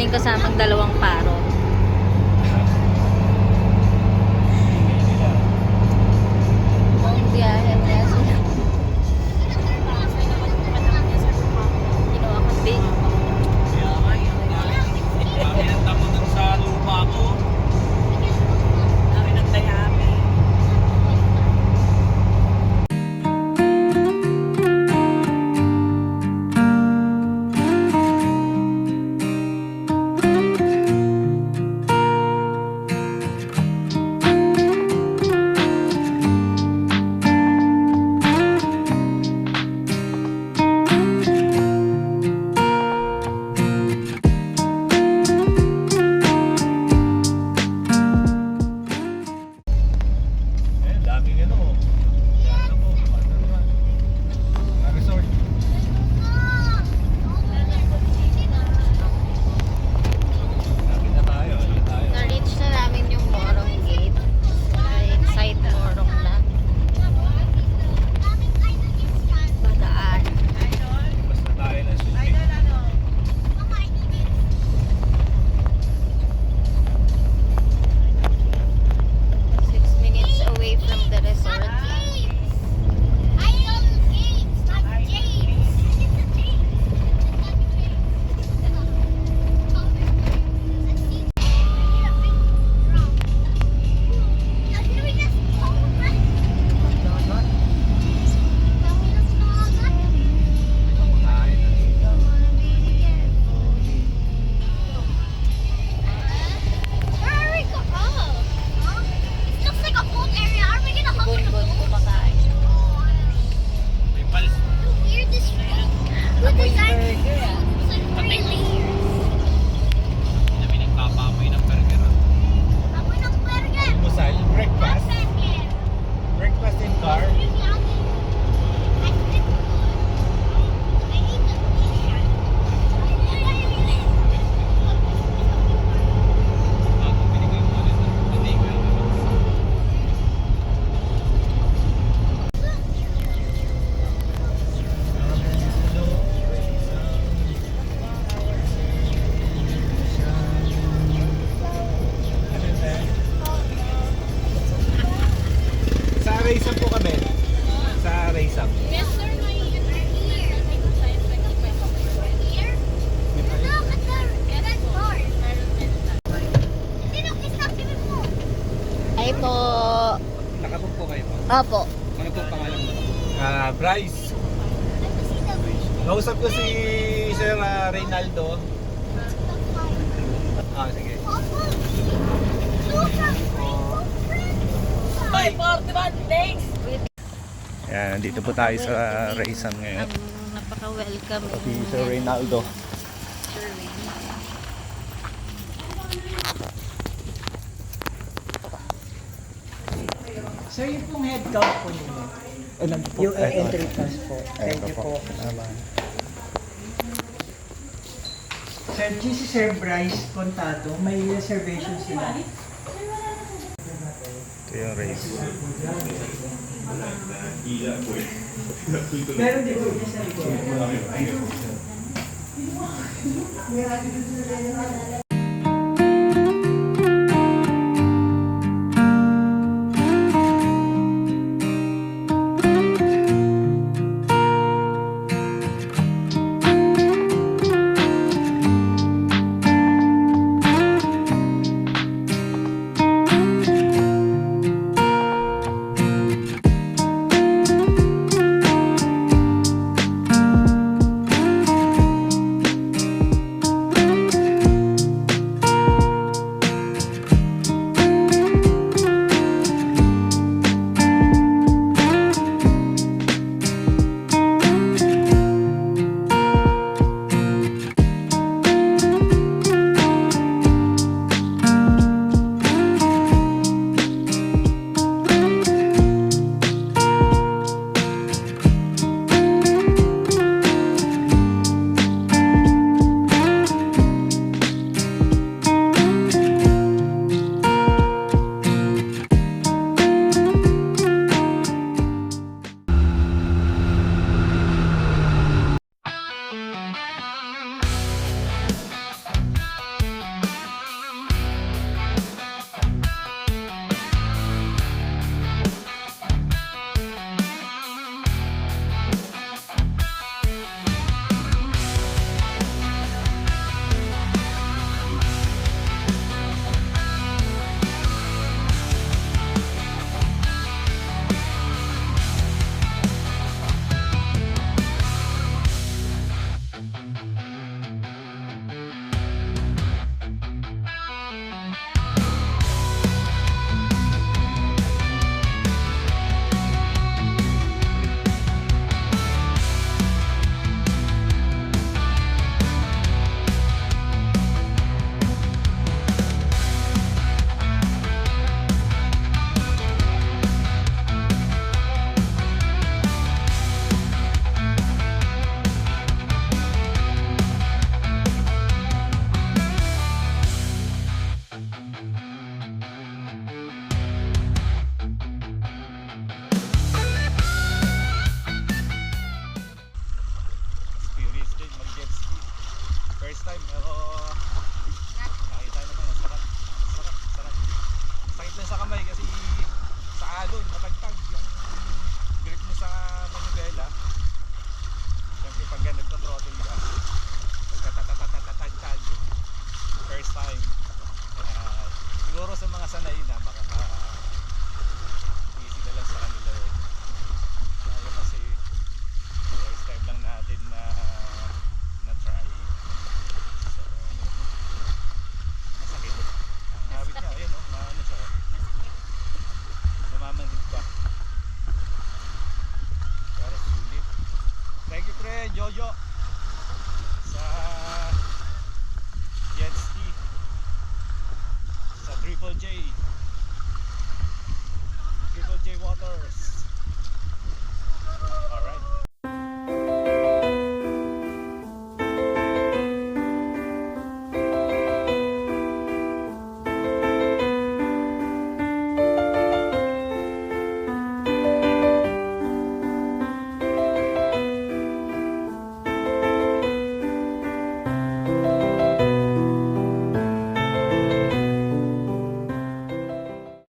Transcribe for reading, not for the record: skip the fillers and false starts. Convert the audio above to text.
kaming kasamang dalawang paro. Buong biyahe kaya sila. Ginawa kang big. Kami ng tamo dun sa lupa ko. Kami ng dayami. Na-reach na namin yung Morong Gate. Inside Morong na. Badaan. Basta tayo na shooting. 6 minutes away from the resort. Bun-bun kumakain. May palis. Amoy burger ah. Kami nagpapamoy ng burger. Musal, breakfast. Breakfast in car. Sa Raysam po kami. Sa Raysam. Ay po. Nakabook po kayo po. Opo. Ano po pangalan mo? Bryce. Nausap ko si Sir Reynaldo. Sige. Ay, 41 days! Yan, nandito po tayo sa Raysam ngayon. Napaka-welcome. Si Sir Reynaldo. Sir Ray. Sir, yung pong head count po ninyo. Yung entry pass po. Thank you po. Sir G, si Sir Bryce Contado, may reservation sila. Ito yung race. Meron din po niya sa likod. time. Kaya, siguro sa mga sanay na,